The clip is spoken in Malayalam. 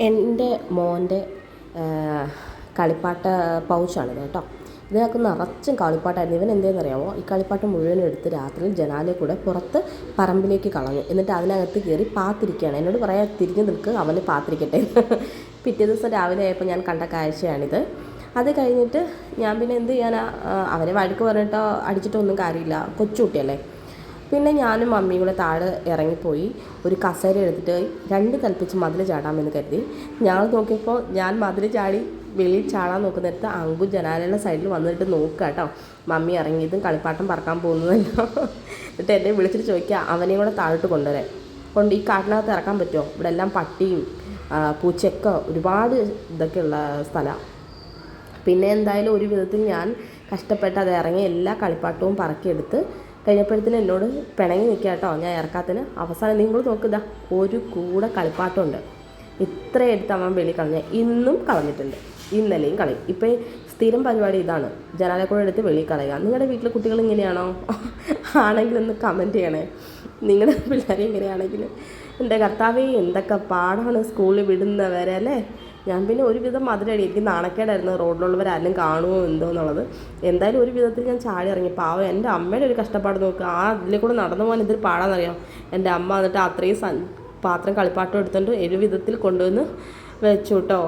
എൻ്റെ മോൻ്റെ കളിപ്പാട്ട പൗച്ചാണിത് കേട്ടോ. ഇതിനകത്ത് നിറച്ചും കളിപ്പാട്ടായിരുന്നു. ഇവൻ എന്തേന്നറിയാമോ, ഈ കളിപ്പാട്ടം മുഴുവനും എടുത്ത് രാത്രി ജനാലയിൽ കൂടെ പുറത്ത് പറമ്പിലേക്ക് കളഞ്ഞു. എന്നിട്ട് അതിനകത്ത് കയറി പാത്തിരിക്കുകയാണ്. എന്നോട് പറയാൻ തിരിഞ്ഞു നിൽക്ക്, അവന് പാത്തിരിക്കട്ടെ. പിറ്റേ ദിവസം രാവിലെ ആയപ്പോൾ ഞാൻ കണ്ട കാഴ്ചയാണിത്. അത് കഴിഞ്ഞിട്ട് ഞാൻ പിന്നെ എന്ത് ചെയ്യാനാ, അവനെ വഴക്ക് പറഞ്ഞിട്ടോ അടിച്ചിട്ടൊന്നും കാര്യമില്ല, കൊച്ചുകുട്ടിയല്ലേ. പിന്നെ ഞാനും മമ്മിയും കൂടെ താഴെ ഇറങ്ങിപ്പോയി ഒരു കസേര എടുത്തിട്ട് രണ്ട് കൽപ്പിച്ച് മതിൽ ചാടാമെന്ന് കരുതി. ഞങ്ങൾ നോക്കിയപ്പോൾ ഞാൻ മതിൽ ചാടി വെളിയിൽ ചാടാൻ നോക്കുന്നിടത്ത് അങ്കു ജനാലയുടെ സൈഡിൽ വന്നിട്ട് നോക്കുക കേട്ടോ, മമ്മി ഇറങ്ങിയതും കളിപ്പാട്ടം പറക്കാൻ പോകുന്നതല്ലോ. എന്നിട്ട് എന്നെ വിളിച്ചിട്ട് ചോദിക്കുക അവനെയും കൂടെ താഴോട്ട് കൊണ്ടുവരാൻ. ഈ കാട്ടിനകത്ത് ഇറക്കാൻ പറ്റുമോ, ഇവിടെ എല്ലാം പട്ടിയും പൂച്ചയൊക്കെ ഒരുപാട് ഇതൊക്കെയുള്ള സ്ഥലമാണ്. പിന്നെ എന്തായാലും ഒരു വിധത്തിൽ ഞാൻ കഷ്ടപ്പെട്ട് അത് ഇറങ്ങി എല്ലാ കളിപ്പാട്ടവും പറക്കിയെടുത്ത് കഴിഞ്ഞപ്പോഴത്തേനും എന്നോട് പിണങ്ങി നിൽക്കുക കേട്ടോ, ഞാൻ ഇറക്കാത്തതിന്. അവസാനം നിങ്ങൾ നോക്കുക, ഒരു കൂടെ കളിപ്പാട്ടമുണ്ട്. ഇത്ര എടുത്ത് അവൻ വെളി കളഞ്ഞ, ഇന്നും കളഞ്ഞിട്ടുണ്ട്, ഇന്നലെയും കളയും. ഇപ്പം സ്ഥിരം പരിപാടി ഇതാണ്, ജനാലക്കൂടെ എടുത്ത് വെളി കളയുക. നിങ്ങളുടെ വീട്ടിലെ കുട്ടികൾ ഇങ്ങനെയാണോ? ആണെങ്കിൽ ഒന്ന് കമൻറ്റ് ചെയ്യണേ. നിങ്ങളുടെ പിള്ളേരെ ഇങ്ങനെയാണെങ്കിൽ എൻ്റെ കർത്താവേ എന്തൊക്കെ പാടാണ് സ്കൂളിൽ വിടുന്നവരെ അല്ലേ. ഞാൻ പിന്നെ ഒരുവിധം മധുരടി, എനിക്ക് നാണക്കേടായിരുന്നു റോഡിലുള്ളവരാരും കാണുമോ എന്തോ എന്നുള്ളത്. എന്തായാലും ഒരു വിധത്തിൽ ഞാൻ ചാടി ഇറങ്ങി. പാവം എൻ്റെ അമ്മയുടെ ഒരു കഷ്ടപ്പാട് നോക്കുക, ആ അതിലെ കൂടെ നടന്നു പോകാൻ ഇതൊരു പാടാന്നറിയാം. എൻ്റെ അമ്മ എന്നിട്ട് അത്രയും പാത്രം കളിപ്പാട്ടം എടുത്തുകൊണ്ട് ഒരു വിധത്തിൽ കൊണ്ടുവന്ന് വെച്ചു കേട്ടോ.